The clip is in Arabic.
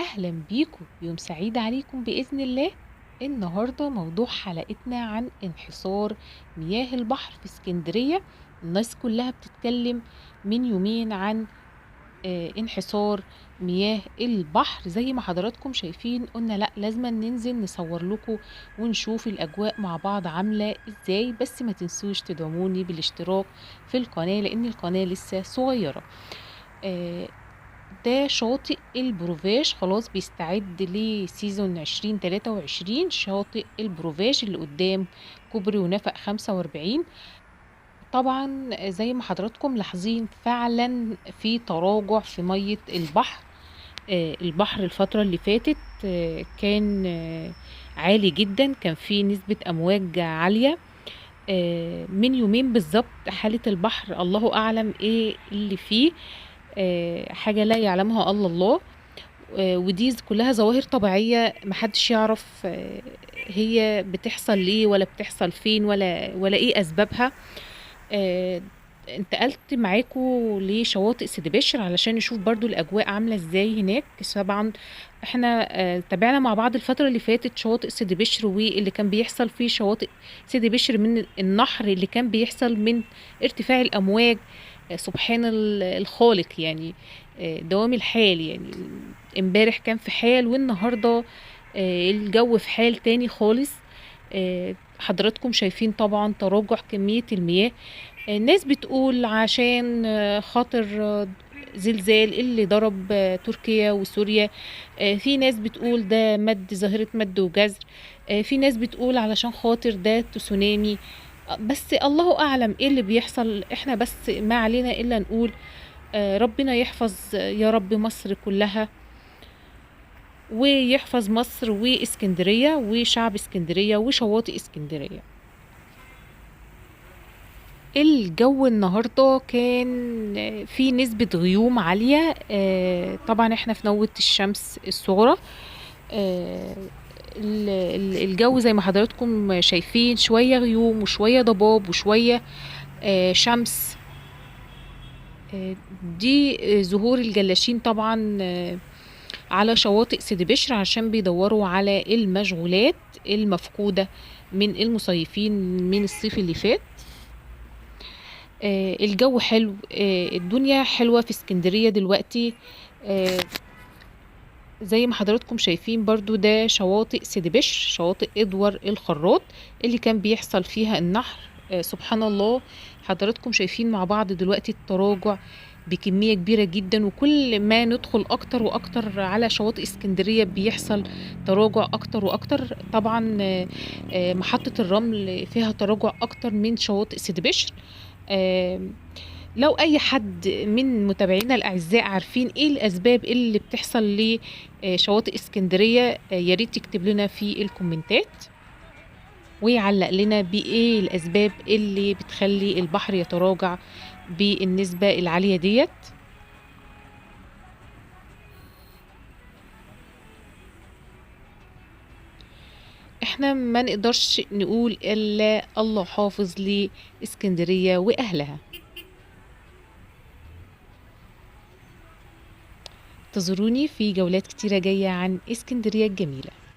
أهلا بيكم، يوم سعيد عليكم بإذن الله. النهاردة موضوع حلقتنا عن انحسار مياه البحر في اسكندرية. الناس كلها بتتكلم من يومين عن انحسار مياه البحر. زي ما حضراتكم شايفين قلنا لأ، لازم ننزل نصور لكم ونشوف الأجواء مع بعض عاملة ازاي. بس ما تنسوش تدعموني بالاشتراك في القناة لأن القناة لسه صغيرة. آه، ده شاطئ البروفاج خلاص بيستعد لسيزون 2023. شاطئ البروفاج اللي قدام كوبري ونفق 45. طبعا زي ما حضراتكم لاحظين فعلا في تراجع في مية البحر. البحر الفترة اللي فاتت كان عالي جدا، كان في نسبة أمواج عالية. من يومين بالظبط حالة البحر الله أعلم إيه اللي فيه. حاجة لا يعلمها إلا الله. ودي كلها ظواهر طبيعية محدش يعرف هي بتحصل ليه ولا بتحصل فين ولا ايه اسبابها. آه، انتقلت معاكم لشواطئ سيدي بشر علشان نشوف برضو الاجواء عاملة ازاي هناك. طبعا احنا تابعنا مع بعض الفترة اللي فاتت شواطئ سيدي بشر واللي كان بيحصل في شواطئ سيدي بشر من النحر اللي كان بيحصل من ارتفاع الامواج. سبحان الخالق يعني. دوام الحال يعني. امبارح كان في حال والنهارده الجو في حال تاني خالص. حضراتكم شايفين طبعا تراجع كمية المياه. الناس بتقول عشان خاطر زلزال اللي ضرب تركيا وسوريا. في ناس بتقول ده ظاهرة مد وجزر. في ناس بتقول علشان خاطر ده تسونامي. بس الله أعلم ايه اللي بيحصل. احنا بس ما علينا إلا نقول ربنا يحفظ يا رب مصر كلها، ويحفظ مصر واسكندرية وشعب اسكندرية وشواطئ اسكندرية. الجو النهاردة كان في نسبة غيوم عالية. طبعا احنا في نوة الشمس الصغرى. آه، الجو زي ما حضراتكم شايفين شوية غيوم وشوية ضباب وشوية شمس. دي ظهور الجلاشين طبعا على شواطئ سيدي بشر عشان بيدوروا على المشغولات المفقودة من المصيفين من الصيف اللي فات. الجو حلو. الدنيا حلوة في اسكندرية دلوقتي. آه، زي ما حضراتكم شايفين برضو ده شواطئ سيدي بشر، شواطئ ادور الخراط اللي كان بيحصل فيها النحر. سبحان الله. حضراتكم شايفين مع بعض دلوقتي التراجع بكمية كبيرة جدا، وكل ما ندخل اكتر واكتر على شواطئ اسكندرية بيحصل تراجع اكتر واكتر. طبعا محطة الرمل فيها تراجع اكتر من شواطئ سيدي بشر. آه، لو اي حد من متابعينا الاعزاء عارفين ايه الاسباب اللي بتحصل لشواطئ اسكندرية يا ريت تكتب لنا في الكومنتات ويعلق لنا بايه الاسباب اللي بتخلي البحر يتراجع بالنسبة العالية ديت. احنا ما نقدرش نقول الا الله حافظ لاسكندرية واهلها. انتظروني في جولات كتيرة جاية عن اسكندرية الجميلة.